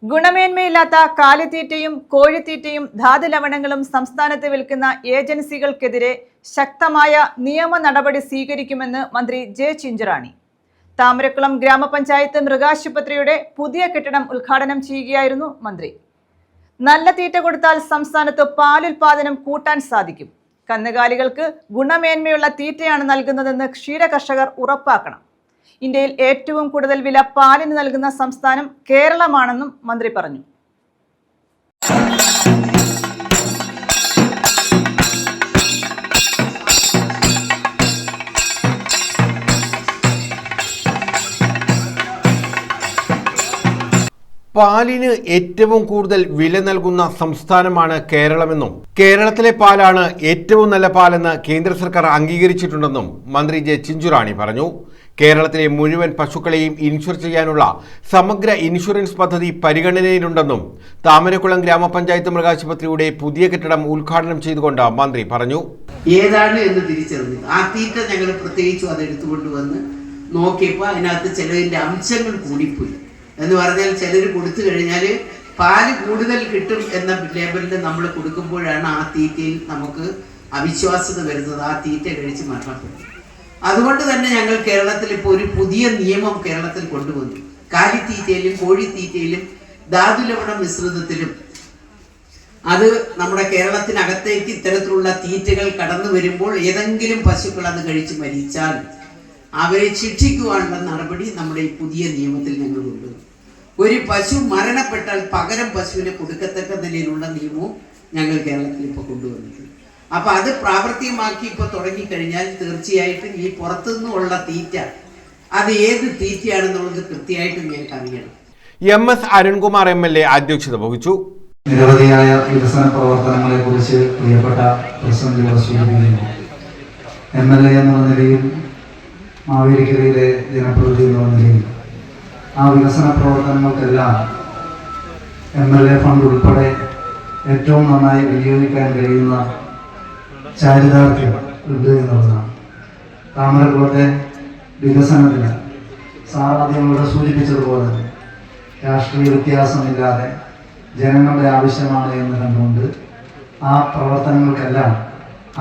ഗുണമേന്മയില്ലാത്ത കാലിത്തീറ്റയും കോഴിത്തീറ്റയും ധാതുലവണങ്ങളും സംസ്ഥാനത്ത് വിൽക്കുന്ന ഏജൻസികൾക്കെതിരെ ശക്തമായ നിയമ നടപടി സ്വീകരിക്കുമെന്ന് മന്ത്രി ജെ ചിഞ്ചുറാണി. താമരക്കുളം ഗ്രാമപഞ്ചായത്ത് മൃഗാശുപത്രിയുടെ പുതിയ കെട്ടിടം ഉദ്ഘാടനം ചെയ്യുകയായിരുന്നു മന്ത്രി. നല്ല തീറ്റ കൊടുത്താൽ സംസ്ഥാനത്ത് പാലുൽപാദനം കൂട്ടാൻ സാധിക്കും. കന്നുകാലികൾക്ക് ഗുണമേന്മയുള്ള തീറ്റയാണ് നൽകുന്നതെന്ന് ക്ഷീരകർഷകർ ഉറപ്പാക്കണം. ഇന്ത്യയിൽ ഏറ്റവും കൂടുതൽ വില പാലിന് നൽകുന്ന സംസ്ഥാനം കേരളമാണെന്നും മന്ത്രി പറഞ്ഞു. പാലിന് ഏറ്റവും കൂടുതൽ വില നൽകുന്ന സംസ്ഥാനമാണ് കേരളമെന്നും കേരളത്തിലെ പാലാണ് ഏറ്റവും നല്ല പാലെന്ന് കേന്ദ്ര സർക്കാർ അംഗീകരിച്ചിട്ടുണ്ടെന്നും മന്ത്രി ജെ ചിഞ്ചുറാണി പറഞ്ഞു. കേരളത്തിലെ മുഴുവൻ പശുക്കളെയും ഇൻഷുർ ചെയ്യാനുള്ള സമഗ്ര ഇൻഷുറൻസ് പദ്ധതി പരിഗണനയിലുണ്ടെന്നും താമരക്കുളം ഗ്രാമപഞ്ചായത്ത് മൃഗാശുപത്രിയുടെ പുതിയ കെട്ടിടം ഉദ്ഘാടനം ചെയ്തുകൊണ്ട് മന്ത്രി പറഞ്ഞു. ഏതാണ് എന്ന് തിരിച്ചറിഞ്ഞു ആ തീറ്റ ഞങ്ങൾ പ്രത്യേകിച്ചും അത് എടുത്തുകൊണ്ടുവന്ന് നോക്കിയപ്പോൾ അതിനകത്ത് ചിലതിൻ്റെ അംശങ്ങൾ കൂടിപ്പോയി എന്ന് പറഞ്ഞാൽ ചിലർ കൊടുത്തു കഴിഞ്ഞാൽ പാല് കൂടുതൽ കിട്ടും എന്ന ലേബലിൽ നമ്മൾ കൊടുക്കുമ്പോഴാണ് ആ തീറ്റയിൽ നമുക്ക് അവിശ്വാസ്യത വരുന്നത്. ആ തീറ്റ കഴിച്ച് മരണപ്പെടും. അതുകൊണ്ട് തന്നെ ഞങ്ങൾ കേരളത്തിൽ ഇപ്പോൾ ഒരു പുതിയ നിയമം കേരളത്തിൽ കൊണ്ടുവന്നു. കാലിത്തീറ്റയിലും കോഴിത്തീറ്റയിലും ധാതുലവണ മിശ്രിതത്തിലും അത് നമ്മുടെ കേരളത്തിനകത്തേക്ക് ഇത്തരത്തിലുള്ള തീറ്റകൾ കടന്നു വരുമ്പോൾ ഏതെങ്കിലും പശുക്കൾ അത് കഴിച്ച് മരിച്ചാൽ അവരെ ശിക്ഷിക്കുവാനുള്ള നടപടി നമ്മുടെ ഈ പുതിയ നിയമത്തിൽ ഞങ്ങൾ കൊണ്ടുവന്നു. ഒരു പശു മരണപ്പെട്ടാൽ പകരം പശുവിനെ കൊടുക്കത്തക്ക നിലയിലുള്ള നിയമവും ഞങ്ങൾ കേരളത്തിൽ ഇപ്പോൾ കൊണ്ടുവന്നിട്ടുണ്ട്. അപ്പോൾ അത് പ്രാവർത്തികമാക്കി ഇപ്പോൾ തുടങ്ങിക്കഴിഞ്ഞാൽ തീർച്ചയായിട്ടും ഈ പുറത്തുനിന്നുള്ള തീറ്റ അത് ഏത് തീറ്റയാണെന്നുള്ളത് കൃത്യമായിട്ടും ഞങ്ങൾക്ക് അറിയണം. MS അരുൺകുമാർ MLA അധ്യക്ഷത വഹിച്ചു. നിരവധിയായ വികസന പ്രവർത്തനങ്ങളെ കുറിച്ച് പ്രിയപ്പെട്ട പ്രസിഡന്റ് സൂചിപ്പിക്കുന്നു. MLA എന്നുള്ള നിലയിൽ മാവേലിക്കരയിലെ ജനപ്രതിനിധി എന്നുള്ള നിലയിൽ ആ വികസന പ്രവർത്തനങ്ങൾക്കെല്ലാം MLA ഫണ്ട് ഉൾപ്പെടെ ഏറ്റവും നന്നായി വിനിയോഗിക്കാൻ കഴിയുന്ന ചാരിതാർത്ഥ്യം ഉണ്ട് എന്നുള്ളതാണ്. താമരക്കുളത്തെ വികസനത്തിന് സാറാദ്യം ഇവിടെ സൂചിപ്പിച്ചതുപോലെ രാഷ്ട്രീയ വ്യത്യാസമില്ലാതെ ജനങ്ങളുടെ ആവശ്യമാണ് എന്ന് കണ്ടുകൊണ്ട് ആ പ്രവർത്തനങ്ങൾക്കെല്ലാം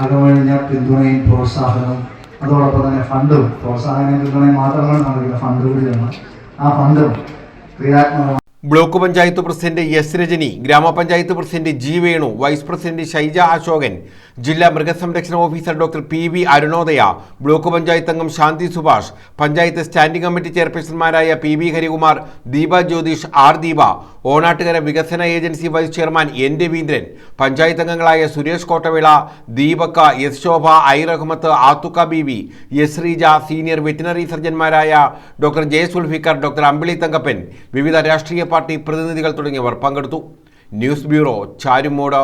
അകമഴിഞ്ഞ പിന്തുണയും പ്രോത്സാഹനവും അതോടൊപ്പം തന്നെ ഫണ്ടും പ്രോത്സാഹനവും പിന്തുണയും മാത്രമാണ് നൽകുന്ന ഫണ്ട് കൂടിയാണ്. ആ ഫണ്ടും ക്രിയാത്മകമാണ്. Block panchayat president S Rajani, ഗ്രാമപഞ്ചായത്ത് president G Venu, vice president Shaija Ashokan, ജില്ലാ മൃഗസംരക്ഷണ officer doctor PV Arunodaya, block panchayat അംഗം ശാന്തി സുഭാഷ്, പഞ്ചായത്ത് സ്റ്റാൻഡിംഗ് കമ്മിറ്റി ചെയർപേഴ്സൺമാരായ PB ഹരികുമാർ, ദീപ ജ്യോതിഷ്, R ദീപ, ഓണാട്ടുകര വികസന agency vice chairman N Raveendran, panchayat അംഗങ്ങളായ Suresh Kottavila, Deepaka, S Shobha, I Rahmath, Athukka BB, S Sreeja, senior veterinary സർജന്മാരായ doctor J Sulfikar, doctor Ambili Thankappan, വിവിധ രാഷ്ട്രീയ പാർട്ടി പ്രതിനിധികൾ തുടങ്ങിയവർ പങ്കെടുത്തു. News bureau, Charummood.